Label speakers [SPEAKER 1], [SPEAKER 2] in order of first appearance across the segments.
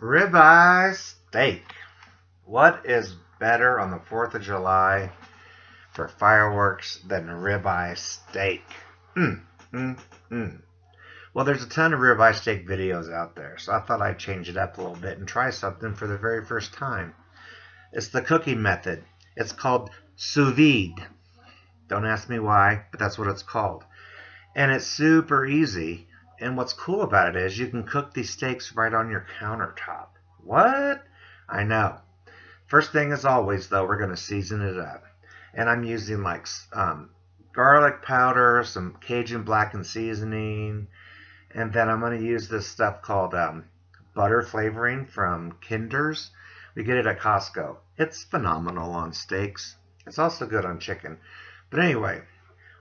[SPEAKER 1] Ribeye steak. What is better on the 4th of July for fireworks than ribeye steak? Mm, mm, mm. Well, there's a ton of ribeye steak videos out there, so I thought I'd change it up a little bit and try something for the very first time. It's the cooking method. It's called sous vide. Don't ask me why, but that's what it's called. And it's super easy. And what's cool about it is you can cook these steaks right on your countertop. What? I know. First thing as always, though, we're going to season it up. And I'm using like garlic powder, some Cajun blackened seasoning, and then I'm going to use this stuff called butter flavoring from Kinder's. We get it at Costco. It's phenomenal on steaks. It's also good on chicken. But anyway,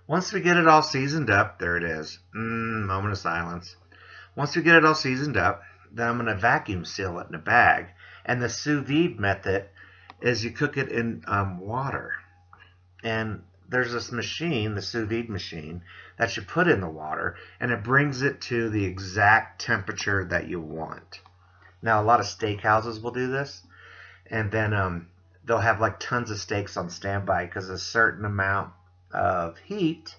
[SPEAKER 1] once we get it all seasoned up, there it is. Moment of silence. Once we get it all seasoned up, then I'm going to vacuum seal it in a bag. And the sous vide method is you cook it in water. And there's this machine, the sous vide machine, that you put in the water, and it brings it to the exact temperature that you want. Now, a lot of steakhouses will do this, and then they'll have like tons of steaks on standby because a certain amount of heat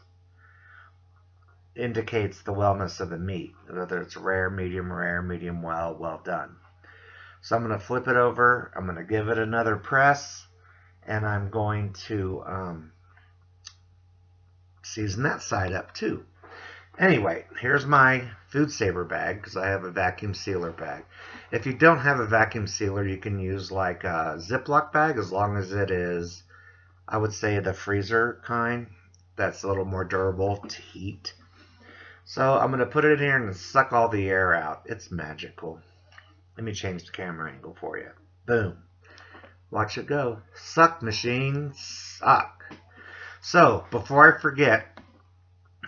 [SPEAKER 1] indicates the wellness of the meat, whether it's rare, medium well, well done. So I'm going to flip it over. I'm going to give it another press, and I'm going to season that side up too. Anyway, here's my food saver bag because I have a vacuum sealer bag. If you don't have a vacuum sealer, you can use like a Ziploc bag as long as it is, I would say, the freezer kind. That's a little more durable to heat. So I'm going to put it in here and suck all the air out. It's magical. Let me change the camera angle for you. Boom. Watch it go. Suck, machine, suck. So, before I forget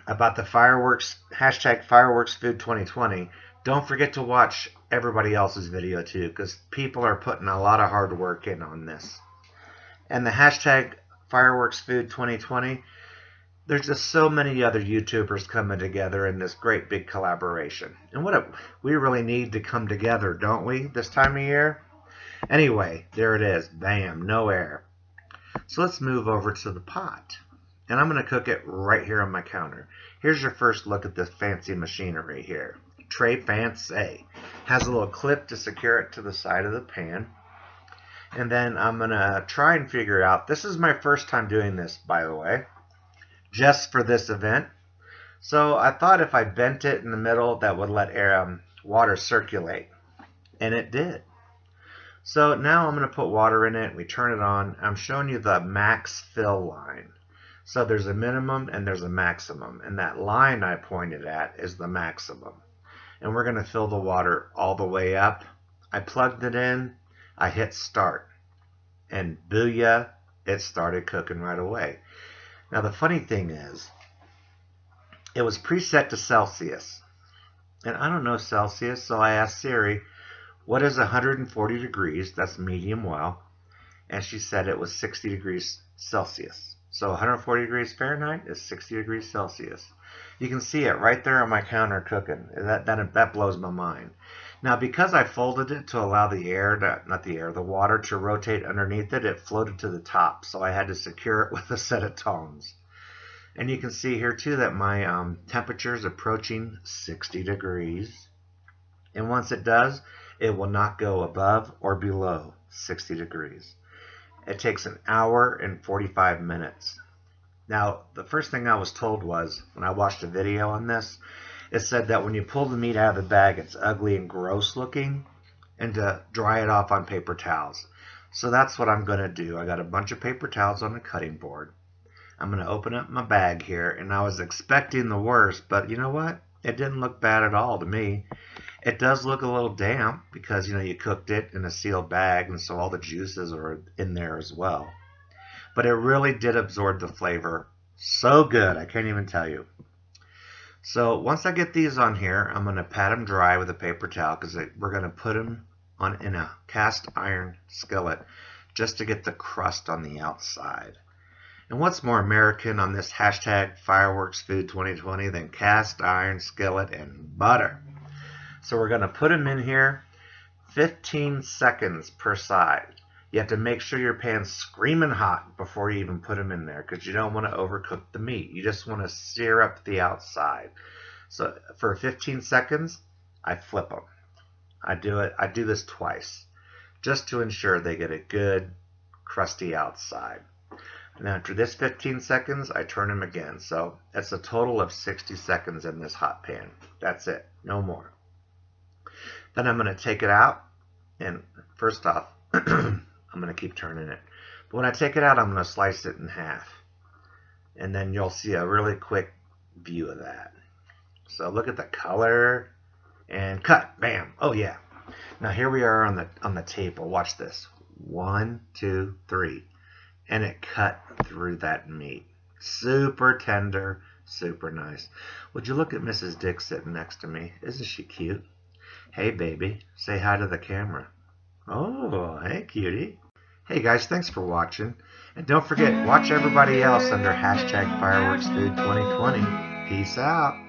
[SPEAKER 1] about the fireworks, hashtag fireworksfood 2020, don't forget to watch everybody else's video too, because people are putting a lot of hard work in on this. And the hashtag fireworksfood 2020, there's just so many other YouTubers coming together in this great big collaboration. And we really need to come together, don't we, this time of year? Anyway, there it is. Bam, no air. So let's move over to the pot. And I'm going to cook it right here on my counter. Here's your first look at this fancy machinery here. Tray Fancy. Has a little clip to secure it to the side of the pan. And then I'm going to try and figure out, this is my first time doing this, by the way, just for this event. So I thought if I bent it in the middle, that would let water circulate. And it did. So now I'm going to put water in it. We turn it on. I'm showing you the max fill line. So there's a minimum and there's a maximum. And that line I pointed at is the maximum. And we're going to fill the water all the way up. I plugged it in. I hit start. And booyah, it started cooking right away. Now the funny thing is, it was preset to Celsius. And I don't know Celsius, so I asked Siri, what is 140 degrees? That's medium well. And she said it was 60 degrees Celsius. So 140 degrees Fahrenheit is 60 degrees Celsius. You can see it right there on my counter cooking. That blows my mind. Now, because I folded it to allow the water to rotate underneath it, it floated to the top. So I had to secure it with a set of tongs. And you can see here too that my temperature is approaching 60 degrees. And once it does, it will not go above or below 60 degrees. It takes an hour and 45 minutes. Now, the first thing I was told was, when I watched a video on this, it said that when you pull the meat out of the bag, it's ugly and gross looking, and to dry it off on paper towels. So that's what I'm going to do. I got a bunch of paper towels on the cutting board. I'm going to open up my bag here, and I was expecting the worst, but you know what? It didn't look bad at all to me. It does look a little damp because, you cooked it in a sealed bag, and so all the juices are in there as well. But it really did absorb the flavor so good, I can't even tell you. So once I get these on here, I'm going to pat them dry with a paper towel because we're going to put them in a cast iron skillet just to get the crust on the outside. And what's more American on this hashtag fireworks food 2020 than cast iron skillet and butter? So we're going to put them in here. 15 seconds per side. You have to make sure your pan's screaming hot before you even put them in there because you don't want to overcook the meat. You just want to sear up the outside. So for 15 seconds, I flip them. I do this twice just to ensure they get a good crusty outside. And after this 15 seconds, I turn them again. So that's a total of 60 seconds in this hot pan. That's it, no more. Then I'm going to take it out, and first off, I'm going to keep turning it. But when I take it out, I'm going to slice it in half. And then you'll see a really quick view of that. So look at the color, and cut, bam, oh yeah. Now here we are on the table. Watch this. 1, 2, 3. And it cut through that meat. Super tender, super nice. Would you look at Mrs. Dick sitting next to me? Isn't she cute? Hey baby, say hi to the camera. Oh, hey cutie. Hey guys, thanks for watching. And don't forget, watch everybody else under #FireworksFood2020. Peace out.